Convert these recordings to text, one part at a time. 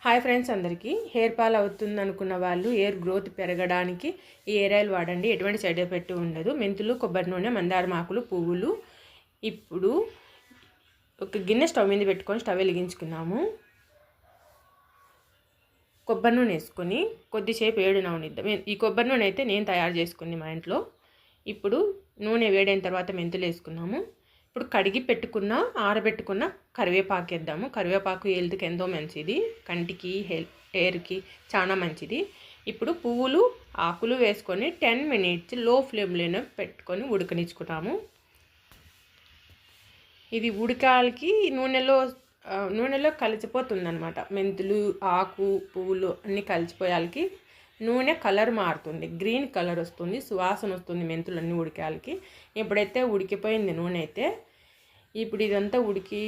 Hi friends, అందరికీ hair fall అవుతుంది అనుకున్న వాళ్ళు హెయిర్ గ్రోత్ పెరగడానికి ఈ హెయిర్ ఆయిల్ వాడండి. ఎటువంటి సైడ్ ఎఫెక్ట్ ఉండదు. మెంతులు, కొబ్బరి నూనె, మందారం ఆకులు, పువ్వులు. ఇప్పుడు ఒక గిన్నె స్టవ్ మీద పెట్టుకొని స్టవ్ వెలిగించుకున్నాము. కొబ్బరి నూనె వేసుకొని కొద్దిసేపు వేడినవనిద్దాం. ఈ కొబ్బరి నూనె అయితే నేను తయారు చేసుకుంది మా ఇంట్లో. ఇప్పుడు నూనె వేడైన తర్వాత మెంతులు వేసుకున్నాము. ఇప్పుడు కడిగి పెట్టుకున్న ఆరబెట్టుకున్న కరివేపాకు వేద్దాము. కరివేపాకు హెల్త్కి ఎంతో మంచిది, కంటికి హెయిర్కి చాలా మంచిది. ఇప్పుడు పువ్వులు, ఆకులు వేసుకొని 10 మినిట్స్ లో ఫ్లేమ్లోనే పెట్టుకొని ఉడకనిచ్చుకుంటాము. ఇది ఉడకాలకి నూనెలో కలిసిపోతుంది అనమాట. మెంతులు, ఆకు, పువ్వులు అన్నీ కలిసిపోయాలకి నూనె కలర్ మారుతుంది, గ్రీన్ కలర్ వస్తుంది, సువాసన వస్తుంది మెంతులు అన్నీ ఉడికాలకి. ఇప్పుడైతే ఉడికిపోయింది నూనె అయితే. ఇప్పుడు ఇదంతా ఉడికి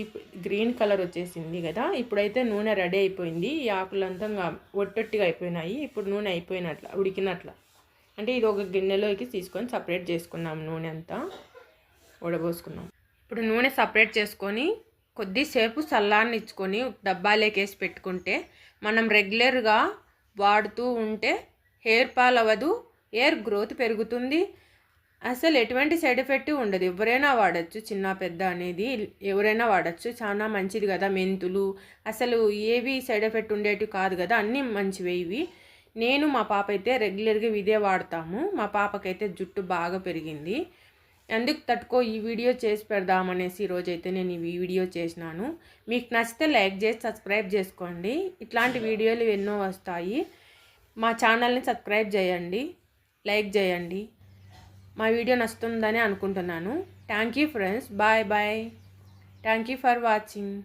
గ్రీన్ కలర్ వచ్చేసింది కదా. ఇప్పుడైతే నూనె రెడీ అయిపోయింది. ఈ ఆకులంతా ఒట్టొట్టిగా అయిపోయినాయి. ఇప్పుడు నూనె అయిపోయినట్ల, ఉడికినట్ల. అంటే ఇది ఒక గిన్నెలోకి తీసుకొని సపరేట్ చేసుకున్నాం. నూనె అంతా ఉడబోసుకున్నాం. ఇప్పుడు నూనె సపరేట్ చేసుకొని కొద్దిసేపు చల్లారనిచ్చుకొని డబ్బాలోకి వేసి పెట్టుకుంటే మనం రెగ్యులర్గా వాడుతూ ఉంటే హెయిర్ ఫాల్ అవ్వదు, హెయిర్ గ్రోత్ పెరుగుతుంది. అసలు ఎటువంటి సైడ్ ఎఫెక్ట్ ఉండదు. ఎవరైనా వాడచ్చు, చిన్న పెద్ద అనేది ఎవరైనా వాడచ్చు. చాలా మంచిది కదా. మెంతులు అసలు ఏవి సైడ్ ఎఫెక్ట్ ఉండేటివి కాదు కదా, అన్నీ మంచివే ఇవి. నేను మా పాప అయితే రెగ్యులర్గా ఇదే వాడతాము. మా పాపకైతే జుట్టు బాగా పెరిగింది. అందుకు తట్టుకో ఈ వీడియో చేసి పెడదామనేసి ఈరోజైతే నేను ఈ వీడియో చేసినాను. మీకు నచ్చితే లైక్ చేసి సబ్స్క్రైబ్ చేసుకోండి. ఇట్లాంటి వీడియోలు ఎన్నో వస్తాయి. మా ఛానల్ని సబ్స్క్రైబ్ చేయండి, లైక్ చేయండి. మా వీడియో నచ్చుతుందని అనుకుంటున్నాను. Thank you friends. Bye bye. Thank you for watching.